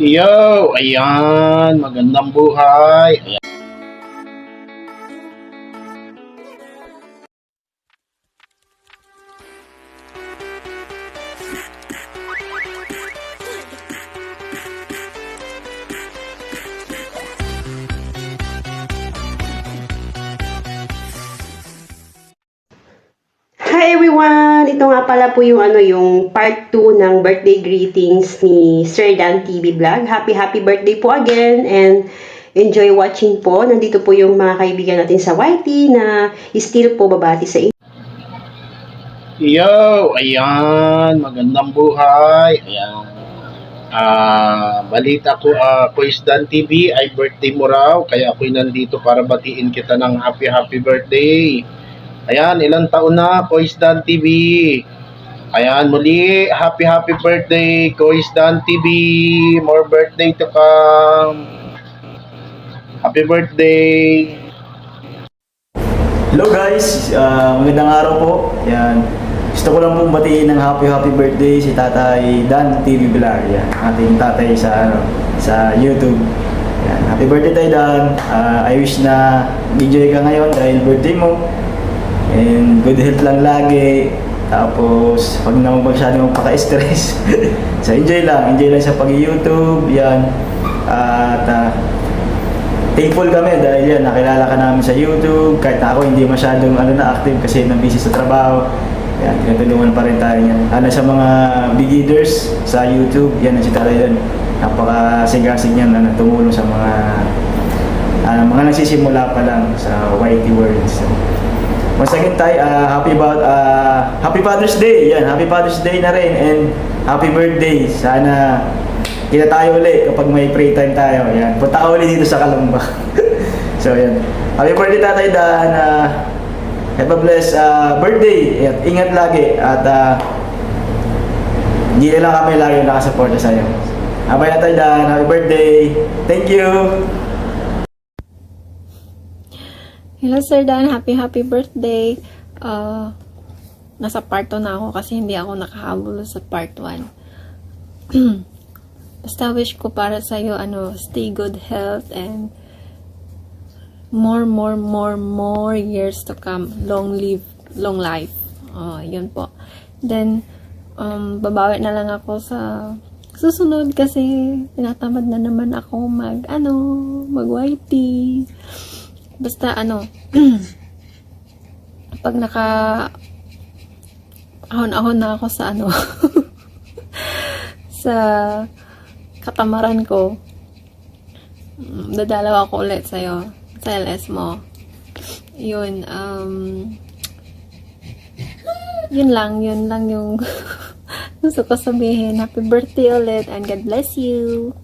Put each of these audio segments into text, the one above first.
Yo, ayan, magandang buhay. Ayan. Hi everyone! Ito nga pala po yung part 2 ng birthday greetings ni Sir Dan TV Vlog. Happy birthday po again and enjoy watching po. Nandito po yung mga kaibigan natin sa YT na still po babati sa inyo. Yo, ayan, magandang buhay. Ayan. Balita ko, Quiz Dan TV, ay birthday mo raw. Kaya ako'y nandito para batiin kita ng happy birthday. Ayan, ilang taon na, Quiz Dan TV. Ayan, muli, happy birthday, Quiz Dan TV. More birthday to come. Happy birthday. Hello guys, magandang araw po. Yan. Gusto ko lang pong batiin ng happy birthday si Tatay Dan TV Vlog. Yan, ating tatay sa YouTube. Yan. Happy birthday Tay Dan. I wish na enjoy ka ngayon dahil birthday mo. And good health lang lagi. Tapos, pag naman masyadong magpaka-stress. So, enjoy lang sa pag-YouTube. Yan. At thankful kami dahil yan, nakilala ka namin sa YouTube. Kahit ako hindi masyadong active kasi busy sa trabaho. Yan, tinutulungan pa rin tayo yan. Sa mga beginners sa YouTube, yan ang si Tatay Dan. Napakasigasig yan na tumulong sa mga nagsisimula pa lang sa YT World. So, once again tayo, happy Father's Day. Yan, happy Father's Day na rin and happy birthday. Sana kita tayo ulit kapag may free time tayo. Yan, punta ka ulit dito sa Kalamba. So yan, happy birthday Tatay Dan. Have a blessed birthday. At ingat lagi at hindi lang kami lagi nakasuporta sa iyo. Abay Tatay Dan, happy birthday. Thank you. Hello Sir Dan, happy birthday. Nasa part 2 na ako kasi hindi ako nakahabol sa part 1. Basta wish ko para sa iyo stay good health and more years to come. Long life. Yun po. Then babawi na lang ako sa susunod kasi tinatamad na naman ako mag YT. Basta pag ahon na ako sa sa katamaran ko, dadalaw ako ulit sa'yo sa LS mo. Yun, yun lang yung gusto ko sabihin. Happy birthday ulit and God bless you.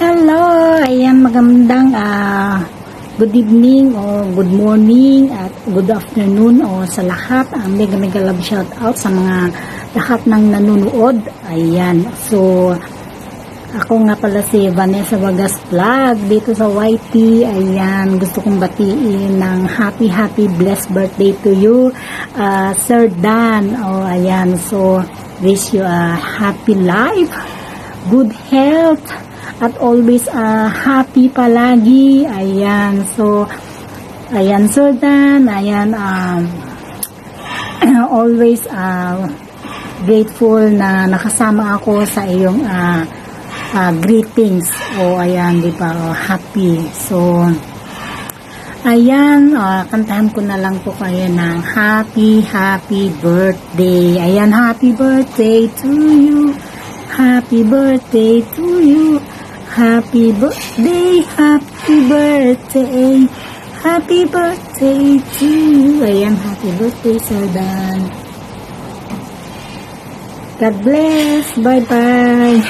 Hello! Ayan, magandang good evening o good morning at good afternoon o sa lahat. Mega love shout out sa mga lahat ng nanonood. Ayan, so ako nga pala si Vanessa Wagas Vlog dito sa YT. Ayan, gusto kong batiin ng happy blessed birthday to you, Sir Dan. Ayan, so wish you a happy life, good health, at always happy palagi. Ayan, so ayan Sir Dan, ayan always grateful na nakasama ako sa iyong greetings. Ayan, di ba, happy. So ayan, kantahan ko na lang po kayo ng happy birthday. Ayan, happy birthday to you, happy birthday to you, happy birthday to you. Ayan, happy birthday Sir Dan. God bless. Bye.